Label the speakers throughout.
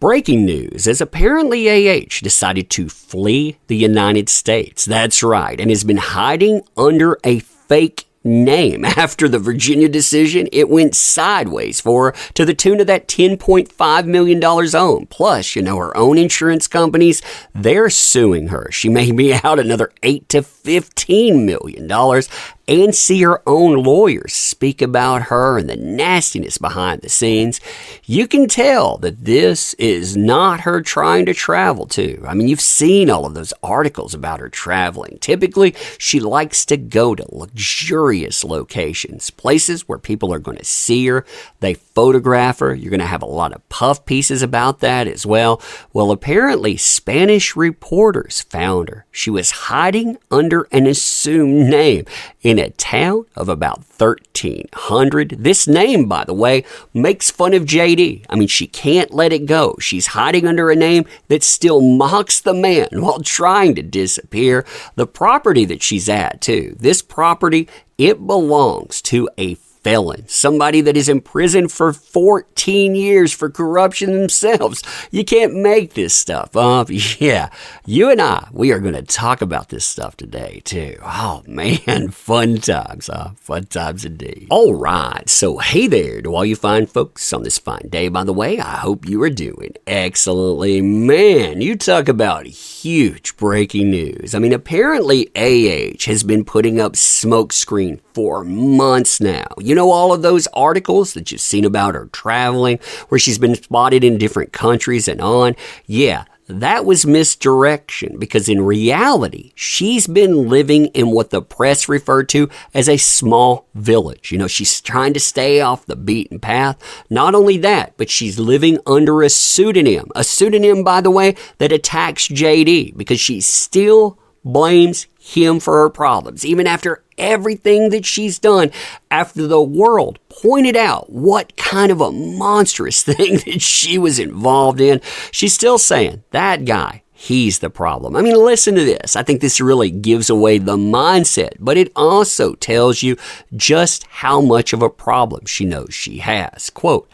Speaker 1: Breaking news, as apparently AH decided to flee the United States. That's right, and has been hiding under a fake name. After the Virginia decision, it went sideways for her to the tune of that $10.5 million own. Plus, her own insurance companies, they're suing her. She may be out another $8 to $15 million. And see her own lawyers speak about her and the nastiness behind the scenes. You can tell that this is not her trying to travel too. You've seen all of those articles about her traveling. Typically, she likes to go to luxurious locations, places where people are going to see her. They photograph her. You're going to have a lot of puff pieces about that as well. Well, apparently, Spanish reporters found her. She was hiding under an assumed name in a town of about 1,300. This name, by the way, makes fun of JD. She can't let it go. She's hiding under a name that still mocks the man while trying to disappear. The property that she's at, too. This property, it belongs to a felon, somebody that is in prison for 14 years for corruption themselves. You can't make this stuff up. Yeah, you and I, we are going to talk about this stuff today too. Oh man, fun times, huh? Fun times indeed. All right, so hey there to all you fine folks on this fine day, by the way. I hope you are doing excellently. Man, you talk about huge breaking news. Apparently AH has been putting up smokescreen for months now. All of those articles that you've seen about her traveling, where she's been spotted in different countries and on. Yeah, that was misdirection, because in reality, she's been living in what the press referred to as a small village. She's trying to stay off the beaten path. Not only that, but she's living under a pseudonym. A pseudonym, by the way, that attacks JD, because she still blames him for her problems, even after everything that she's done, after the world pointed out what kind of a monstrous thing that she was involved in. She's still saying, that guy, he's the problem. Listen to this. I think this really gives away the mindset, but it also tells you just how much of a problem she knows she has. Quote,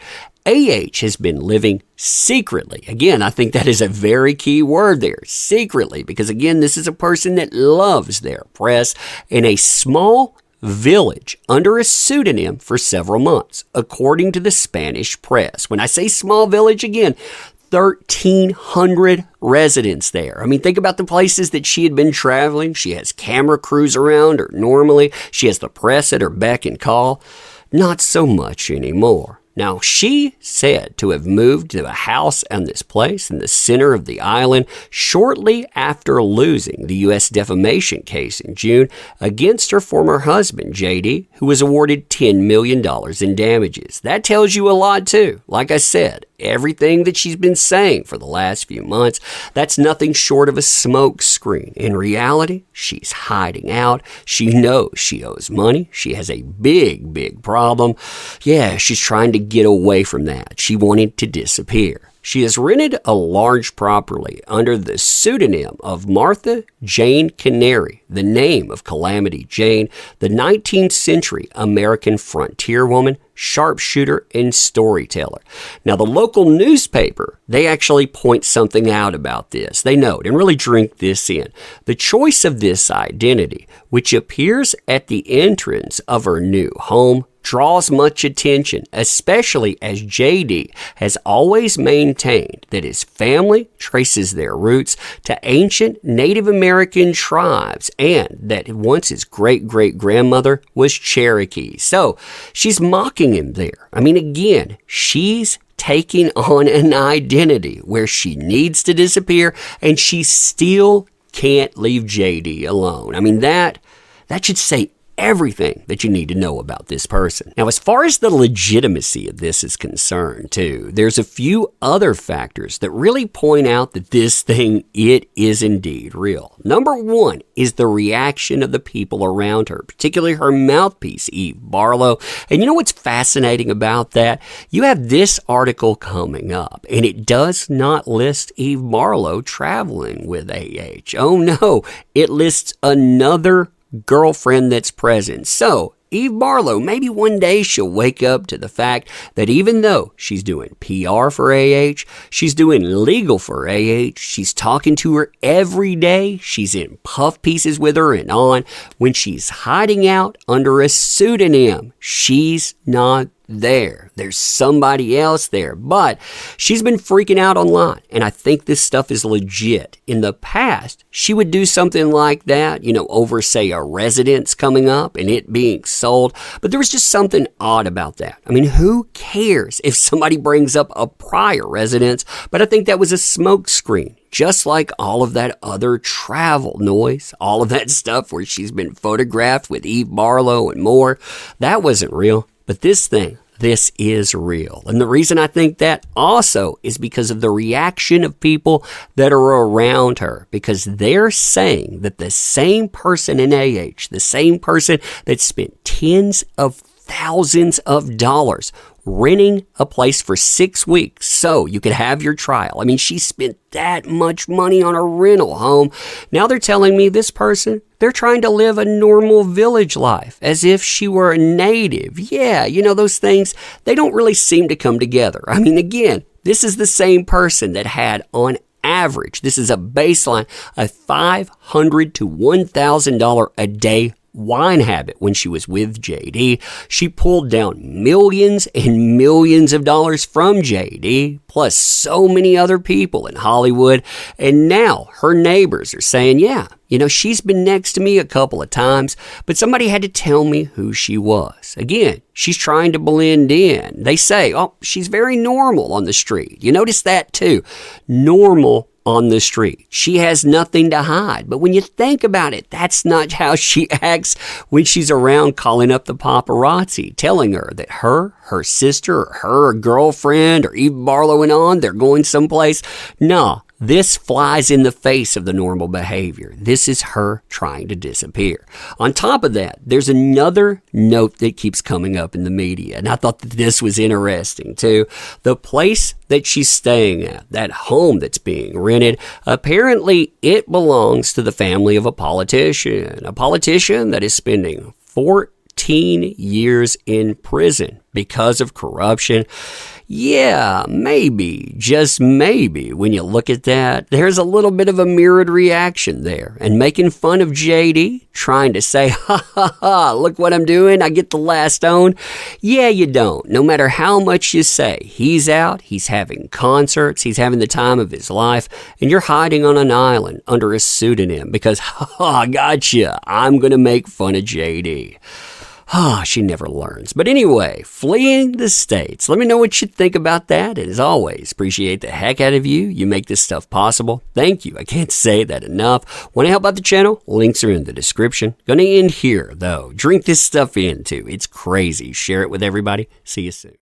Speaker 1: AH has been living secretly. Again, I think that is a very key word there, secretly, because again, this is a person that loves their press in a small village under a pseudonym for several months, according to the Spanish press. When I say small village, again, 1,300 residents there. Think about the places that she had been traveling. She has camera crews around her normally. She has the press at her beck and call. Not so much anymore. Now, she said to have moved to a house on this place in the center of the island shortly after losing the U.S. defamation case in June against her former husband, JD, who was awarded $10 million in damages. That tells you a lot, too. Like I said, everything that she's been saying for the last few months, that's nothing short of a smoke screen. In reality, she's hiding out. She knows she owes money. She has a big, big problem. Yeah, she's trying to get away from that. She wanted to disappear. She has rented a large property under the pseudonym of Martha Jane Canary, the name of Calamity Jane, the 19th century American frontier woman, sharpshooter, and storyteller. Now, the local newspaper, they actually point something out about this. They note, and really drink this in, the choice of this identity, which appears at the entrance of her new home, draws much attention, especially as JD has always maintained that his family traces their roots to ancient Native American tribes and that once his great-great-grandmother was Cherokee. So she's mocking him there. Again, she's taking on an identity where she needs to disappear and she still can't leave JD alone. That should say everything that you need to know about this person. Now, as far as the legitimacy of this is concerned, too, there's a few other factors that really point out that this thing, it is indeed real. Number one is the reaction of the people around her, particularly her mouthpiece, Eve Barlow. And you know what's fascinating about that? You have this article coming up, and it does not list Eve Barlow traveling with AH. Oh no, it lists another girlfriend that's present. So Eve Barlow, maybe one day she'll wake up to the fact that even though she's doing PR for she's doing legal for she's talking to her every day, she's in puff pieces with her and on, when she's hiding out under a pseudonym, she's not there. There's somebody else there, but she's been freaking out online, and I think this stuff is legit. In the past, she would do something like that, over, say, a residence coming up and it being sold, but there was just something odd about that. I mean, who cares if somebody brings up a prior residence? But I think that was a smokescreen. Just like all of that other travel noise, all of that stuff where she's been photographed with Eve Barlow and more, that wasn't real. But this is real. And the reason I think that also is because of the reaction of people that are around her, because they're saying that the same person in the same person that spent tens of thousands of dollars renting a place for 6 weeks so you could have your trial. I mean, she spent that much money on a rental home. Now they're telling me this person, they're trying to live a normal village life as if she were a native. Yeah, those things, they don't really seem to come together. I mean, again, this is the same person that had on average, this is a baseline, a $500 to $1,000 a day wine habit when she was with JD. She pulled down millions and millions of dollars from JD, plus so many other people in Hollywood. And now her neighbors are saying, yeah, she's been next to me a couple of times, but somebody had to tell me who she was. Again, she's trying to blend in. They say, oh, she's very normal on the street. You notice that too. Normal on the street. She has nothing to hide. But when you think about it, that's not how she acts when she's around calling up the paparazzi, telling her that her sister, or her girlfriend, or Eve Barlow and on, they're going someplace. No, this flies in the face of the normal behavior. This is her trying to disappear. On top of that, there's another note that keeps coming up in the media, and I thought that this was interesting too. The place that she's staying at, that home that's being rented, apparently it belongs to the family of a politician that is spending 14 years in prison because of corruption. Yeah, maybe, just maybe, when you look at that, there's a little bit of a mirrored reaction there. And making fun of JD, trying to say, ha ha ha, look what I'm doing, I get the last own. Yeah, you don't. No matter how much you say, he's out, he's having concerts, he's having the time of his life, and you're hiding on an island under a pseudonym because, ha, gotcha, I'm going to make fun of JD. She never learns. But anyway, fleeing the States. Let me know what you think about that. And as always, appreciate the heck out of you. You make this stuff possible. Thank you. I can't say that enough. Want to help out the channel? Links are in the description. Gonna end here, though. Drink this stuff in, too. It's crazy. Share it with everybody. See you soon.